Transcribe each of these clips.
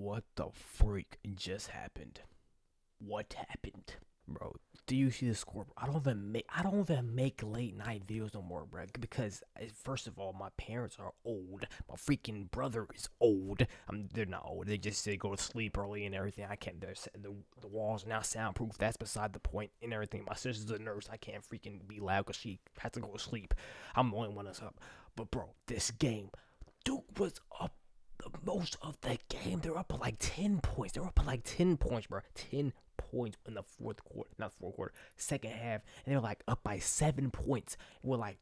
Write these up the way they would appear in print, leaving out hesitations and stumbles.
What the freak just happened? What happened, bro? Do you see the score? I don't even make late night videos no more, bro. Because first of all, my parents are old. My freaking brother is old. They're not old. They go to sleep early and everything. I can't. The walls are now soundproof. That's beside the point and everything. My sister's a nurse. I can't freaking be loud because she has to go to sleep. I'm the only one that's up. But bro, this game, Duke was up the most of the game. They're up by like 10 points. They're up by like 10 points, bro. 10 points in the fourth quarter. Not fourth quarter. Second half. And they're like up by 7 points with like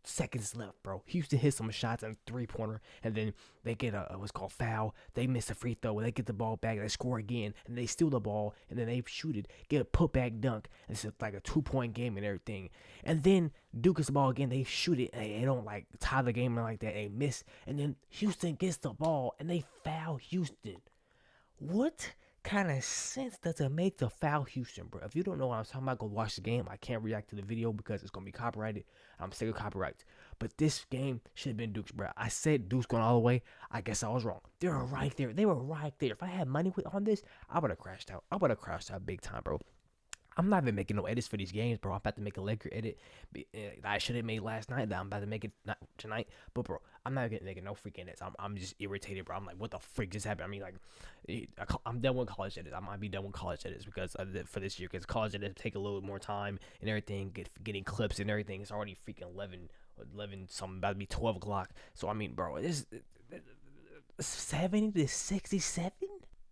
seconds left, bro. Houston hit some shots and 3-pointer, and then they get a what's called foul. They miss a free throw. They get the ball back. They score again, and they steal the ball, and then they shoot it, get a putback dunk. It's like a 2-point game and everything. And then Duke gets the ball again. They shoot it, and they don't like tie the game like that. They miss, and then Houston gets the ball, and they foul Houston. What kind of sense does it make to foul Houston, bro? If you don't know what I'm talking about, go watch the game. I can't react to the video because it's gonna be copyrighted. I'm sick of copyrights. But this game should have been Duke's, bro. I said Duke's going all the way. I guess I was wrong. They were right there. They were right there. If I had money on this, I would have crashed out. I would have crashed out big time, bro. I'm not even making no edits for these games, bro. I'm about to make a Laker edit that I should have made last night. That I'm about to make it not tonight. But bro, I'm not making no freaking edits. I'm just irritated, bro. I'm like, what the freak just happened? I mean, like, I'm done with college edits. I might be done with college edits because for this year, because college edits take a little more time and everything. Getting clips and everything. It's already freaking 11 something, about to be 12 o'clock. So I mean, bro, this 70 to 67.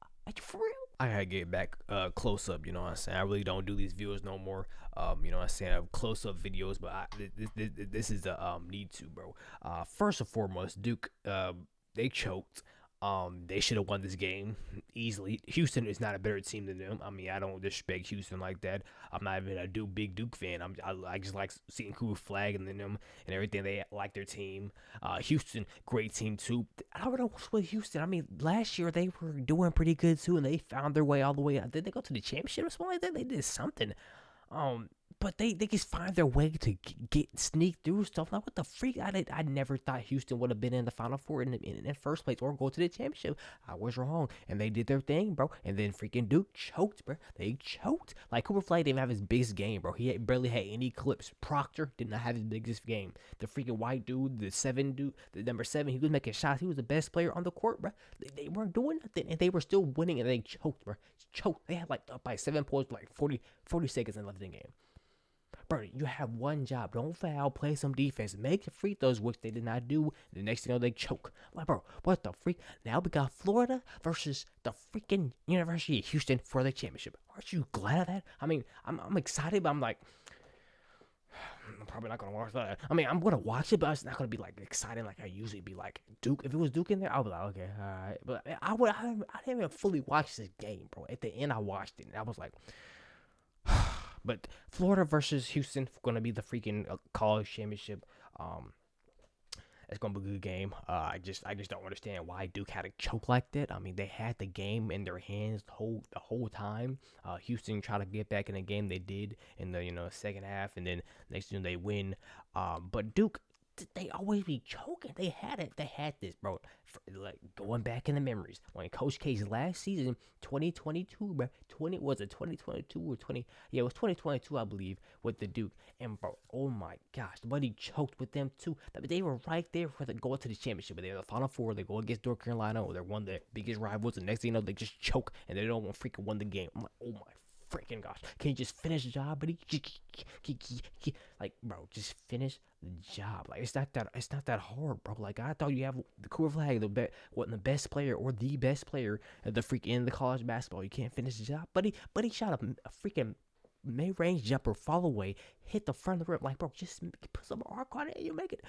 Are you for real? I gotta get back close up, you know what I'm saying? I really don't do these videos no more. You know what I'm saying? I have close up videos, but this is the need to, bro. First and foremost, Duke they choked. They should have won this game easily. Houston is not a better team than them. I mean, I don't disrespect Houston like that. I'm not even a big Duke fan. I just like seeing Cooper Flag and them and everything. They like their team. Houston, great team too. I don't know what's with Houston. I mean, last year they were doing pretty good too, and they found their way all the way. Did they go to the championship or something like that? They did something. But they just find their way to get sneak through stuff. Like, what the freak? I never thought Houston would have been in the Final Four in the first place or go to the championship. I was wrong, and they did their thing, bro. And then freaking Duke choked, bro. They choked. Like, Cooper Flag didn't have his biggest game, bro. He barely had any clips. Proctor did not have his biggest game. The freaking white dude, the number 7, he was making shots. He was the best player on the court, bro. They weren't doing nothing, and they were still winning, and they choked, bro. Choked. They had like up by 7 points, like 40 seconds left in the game. Bro, you have one job. Don't foul. Play some defense. Make the free throws, which they did not do. The next thing you know, they choke. Like, bro, what the freak? Now we got Florida versus the freaking University of Houston for the championship. Aren't you glad of that? I mean, I'm excited, but I'm like, I'm probably not gonna watch that. I mean, I'm gonna watch it, but it's not gonna be like exciting like I usually be. Like Duke, if it was Duke in there, I'll be like, okay, all right. But I didn't even fully watch this game, bro. At the end, I watched it, and I was like. But Florida versus Houston going to be the freaking college championship. It's going to be a good game. I just don't understand why Duke had to choke like that. I mean, they had the game in their hands the whole time. Houston tried to get back in the game. They did in the second half, and then next thing they win. But Duke. They always be choking. They had it. They had this, bro. Like going back in the memories when Coach K's last season, 2022, bro. 2022 or 20? Yeah, it was 2022, I believe, with the Duke. And bro, oh my gosh, but he choked with them too. They were right there for the going to the championship. But they're the Final Four. They go against North Carolina, or they're one of their biggest rivals. The next thing you know, they just choke and they don't freaking win the game. I'm like, oh my freaking gosh, can you just finish the job, buddy? Like, bro, just finish the job. Like, it's not that hard, bro. Like, I thought you have the Cooper Flag, the best player or the best player at the freaking in the college basketball. You can't finish the job, but he shot a freaking mid-range jumper, fall away, hit the front of the rim. Like, bro, just put some arc on it and you make it.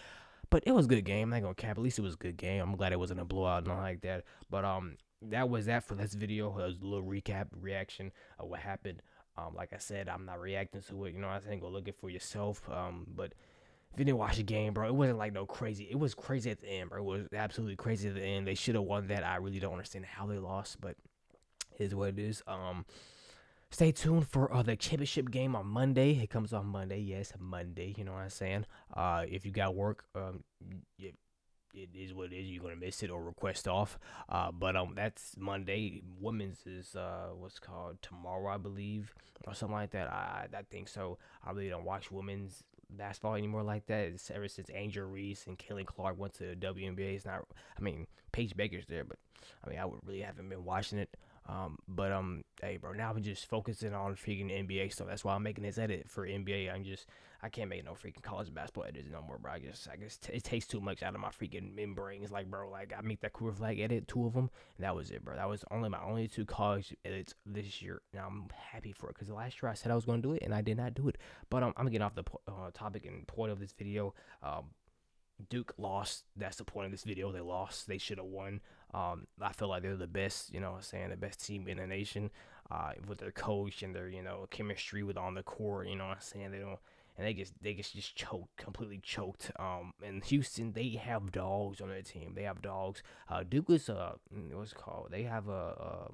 But it was a good game. I'm not gonna cap. At least it was a good game. I'm glad it wasn't a blowout, nothing like that. But that was that for this video. It was a little reaction of what happened. Like I said, I'm not reacting to it. You know what I'm saying? Go look it for yourself. But if you didn't watch the game, bro, it wasn't like no crazy. It was crazy at the end, bro. It was absolutely crazy at the end. They should have won that. I really don't understand how they lost, but it is what it is. Stay tuned for the championship game on Monday. It comes on Monday. Yes, Monday. You know what I'm saying? If you got work, it is what it is. You're gonna miss it or request off. But that's Monday. Women's is what's called tomorrow, I believe, or something like that. I think so. I really don't watch women's basketball anymore like that. It's ever since Angel Reese and Kelly Clark went to the WNBA. It's not. I mean, Paige Baker's there, but I mean, I would really haven't been watching it. Hey, bro, now I'm just focusing on freaking NBA stuff. That's why I'm making this edit for NBA. I can't make no freaking college basketball edits no more, bro. I guess it takes too much out of my freaking membrane. It's like, bro, like I make that career flag edit, two of them, and that was it, bro. That was only my only two college edits this year. Now I'm happy for it because the last year I said I was gonna do it and I did not do it. But I'm getting off the topic and point of this video. Duke lost. That's the point of this video. They lost. They should have won. I feel like they're the best, you know what I'm saying, the best team in the nation, with their coach and their, chemistry with on the court, you know what I'm saying. They don't, and they just choked, completely choked. And Houston, they have dogs on their team. They have dogs. Duke is what's it called? They have a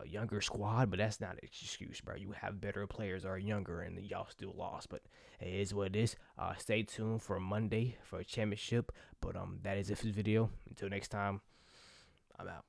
younger squad, but that's not an excuse, bro. You have better players are younger, and y'all still lost. But it is what it is. Stay tuned for Monday for a championship. But that is it for this video. Until next time, I'm out.